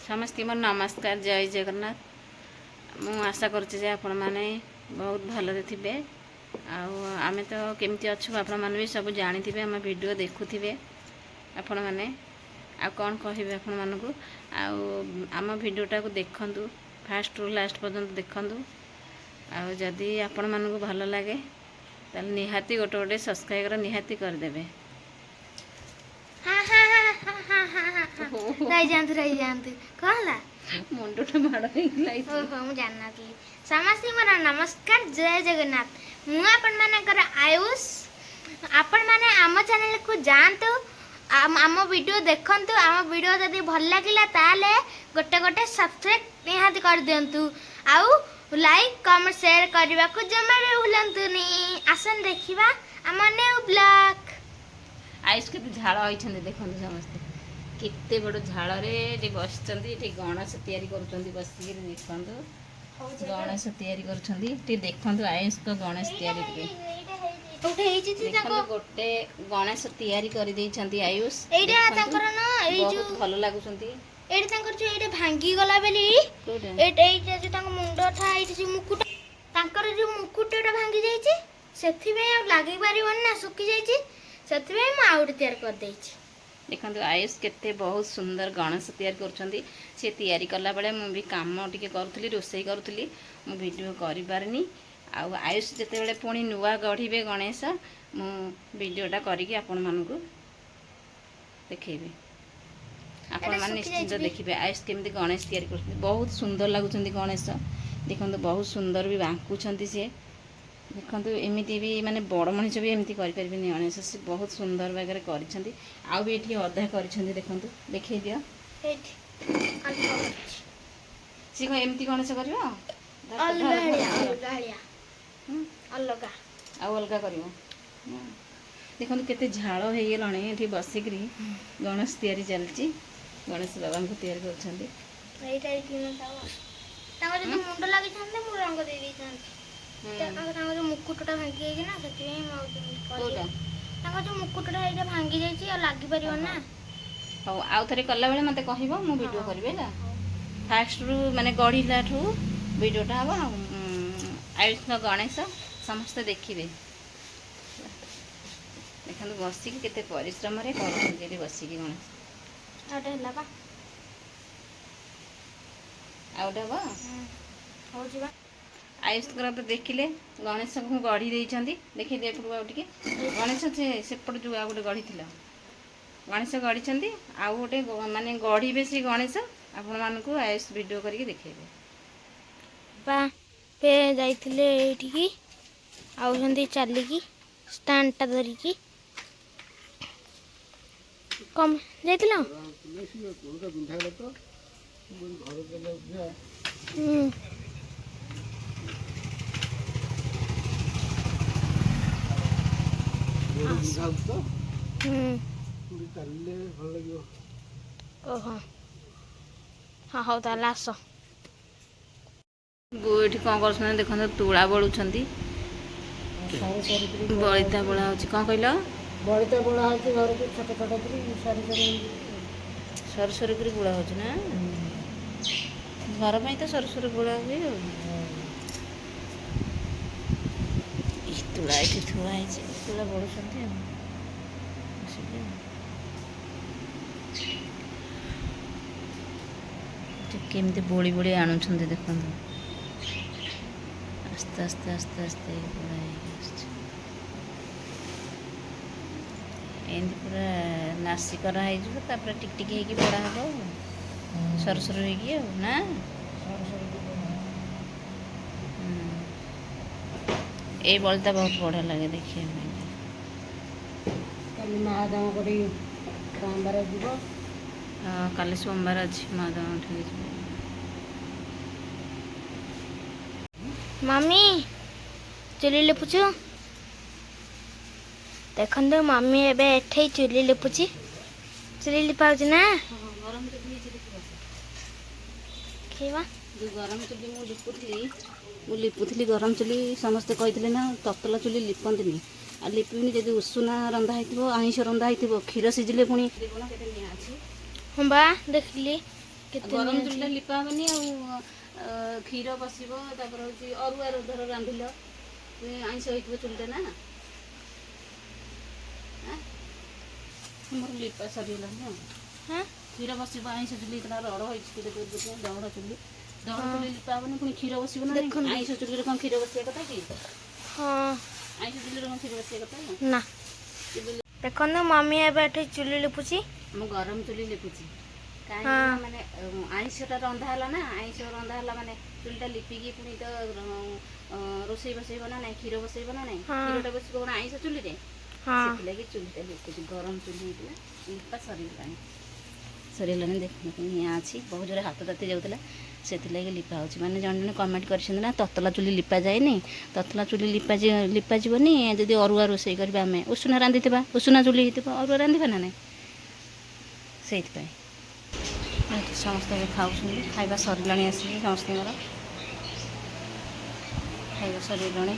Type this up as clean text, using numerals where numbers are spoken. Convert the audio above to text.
समस्त मोर नमस्कार जय जगन्नाथ। मु आशा करुच्चे आपण मैंने बहुत भलरे थे। आमे तो केमती अच्छु आपण मैंने भी सब जानी आम वीडियो देखुवे आपण मैंने आ कौन कहे आपण मानक आम वीडियोटा को देखु फास्ट रु लास्ट पर्यंत देखु। आदि आपण मानक भल लगे तो निहाती गोटे गोटे सब्सक्राइब निहाती करदे। मुंडटा माड़ जानना समस्त मोर नमस्कार जय जगन्नाथ। मु आपण मानकर आयुष आपण माने आम चैनल को जानतु आम वीडियो देखंतु। आम वीडियो जदि भल लागिला ताले गोटे गोटे सब्सक्राइब निहाती कर दियंतु। आउ लाइक कमेंट शेयर करबा को जमा भी भूलंतुनी। आसन देखिबा आम न्यू ब्लॉग। आयुष के झाड़ होइछन देखंतु समस्त केते बड़ झाड़ रे बस गणेश तैयारी करुँच बसिक देखु गणेश तैयारी करुँच देखु आयुष को गणेश तैयारी गोटे गणेश तैयारी कर आयुष बहुत भल लगुच भांगी गला बेली मुंड था मुकुट जो मुकुटा भांगी जाइए से लगे पार ना सुखी जाइए आउट तैयार कर देइछि। देखो आयुष केते बहुत सुंदर गणेश तैयारी करुँच सी तैयारी कला बेले मुझे कम टी करुँगी रोषे करुँगी मु वीडियो कर पारनी। आयुष जिते बड़े पुणी नुआ गढ़े गणेश मु वीडियोटा करके आपण मानक देखेबी आपण मान निश्चिंत देखिए आयुष केमती गणेश तैयारी कर बहुत सुंदर लगुच गणेश देखो बहुत सुंदर भी बांकुंट सी देखो एमती भी माने बड़ मनीष भी एमती करें गणेश से बहुत सुंदर भाग कर ये अधा कर देखो देखे दियो सी कौन एमती गणेश कर अलग कर देखो केते झाड़ हो गलानी बसिक गणेश तैयारी चलती गणेश बाबा को तैयारी कर मुंड लगे जो मुकुटा भांगी जो मुकुटा भांगी जाइए लगी पार ना। हाँ आउ थे कला बेले मत कह मु वीडियो करी फास्ट रु माने गढ़ला ठू वीडियोटा हम आयुष गणेश समस्त देखिए देखो बसिक केते परिश्रम कर बसिक गणेश आउट आयुष तो देखिले गणेश को गढ़ी देखिए एपटू आउटे गणेश सेपट जो आ गए गढ़ी गणेश गढ़ी आउ गोटे माने गढ़े से गणेश आपण मानक आयुष वीडियो करके देखेबे पे जाइए आउंदी चलिकी स्टांडटा धरिकी कम जाइला ओहो हाँ हाँ ताल आस ये कौन कर देखो तुला बलुं बलिता बोला हो कौन कहल बलिता बोला हो घर को छोट छोट सर सर कर बुड़ा हो ना घर तो सर सर बुड़ा हुए तुला ये थुआ तुला बड़ुंट केमती बोली बोली आणुंट देखो आस्ते आस्ते आस्ते आस्ते एमती पूरा नासी कराई टिक टिक हो बड़ा हम सर सर हो ना ये बलता बहुत बढ़िया लगे देखिए महादेव को सोमवार जीव हाँ काली सोमवार अच्छी महादेव ठीक मम्मी चुली लिपुचु देखो मम्मी एबे एठे चुली लिपुची चुली लिपाउछ ना खेवा जो गरम चुली मु लिपुथली गरम चुली समस्ते कहते ना ततला चुली लिपंती आ लिपिनी जब उषुना रंधा होइथिबो आइंष रंधा होइथिबो क्षीर सिझिले पुणी हम बा देखली କେତେ ଗରମ ନିଆଁ ଚୁଲିଟା ଅଛି? ଲିପା ହେବନି ଆଉ କ୍ଷୀର ବସିବ ତାପରେ ହେଉଛି ଅରୁଆ ଧର ରାନ୍ଧିଲ ଆଇଁଷ ହେଇଥିବ ଚୁଲିଟା ନା ମୋର ଲିପା ସରିଗଲାଣି ଆଉ ହଁ କ୍ଷୀର ବସିବ ଆଇଁଷ ଚୁଲି ତାର ରଡ଼ ହେଇଛି ଦହଡ଼ ଚୁଲି ଲିପା ହେବନି ପୁଣି କ୍ଷୀର ବସିବ ନା ନାହିଁ? ଦେଖନ୍ତୁ। ଆଇଁଷ ଚୁଲିରେ କ'ଣ କ୍ଷୀର ବସିବା କଥା କି ହଁ ଆଇଁଷ ଚୁଲିରେ କ'ଣ କ୍ଷୀର ବସିବା କଥା ନା ଦେଖନ୍ତୁ ମମି ଏବେ ଏଠି ଚୁଲି ଲିପୁଛି। ମୁଁ ଗରମ ଚୁଲି ଲିପୁଛି କାହିଁକି ହଁ। ନା ମାନେ ଆଇଁଷଟା ରନ୍ଧା ହେଲା ନା ଆଇଁଷ ରନ୍ଧା ହେଲା ମାନେ ଚୁଲିଟା ଲିପିକି ପୁଣି ତ ରୋଷେଇ ବସେଇବ ନା ନାହିଁ କ୍ଷୀର ବସେଇବ ନା ନାହିଁ ହଁ। କ୍ଷୀରଟା ବସିବ କ'ଣ ଆଇଁଷ ଚୁଲିରେ ହଁ ସେଥିଲାଗି ଚୁଲିଟା ଲିପୁଛି ଗରମ ଚୁଲି ହେଇଥିଲା ଲିପା ସରିଗଲାଣି ଦେଖନ୍ତୁ ନିଆଁ ଅଛି ବହୁତ ଜୋରେ ହାତ ତାତି ଯାଉଥିଲା ସେଥିଲାଗି ଲିପା ହେଉଛି ମାନେ ଜଣେ ଜଣେ କମେଣ୍ଟ କରିଛନ୍ତି ନା ତତଲା ଚୁଲି ଲିପା ଯାଏନି ତତଲା ଚୁଲି ଲିପାଯିବନି ଯଦି ଅରୁଆ ରୋଷେଇ କରିବା ଆମେ ଉଷୁନା ରାନ୍ଧିଥିବା ଉଷୁନା ଚୁଲି ହେଇଥିବ ଅରୁଆ ରାନ୍ଧିବା ନା ନାହିଁ ସେଇଥିପାଇଁ ସମସ୍ତେ ଏବେ ଖାଉଛନ୍ତି ଖାଇବା ସରିଲାଣି ଆସିକି ସମସ୍ତଙ୍କର ଖାଇବା ସରିଗଲାଣି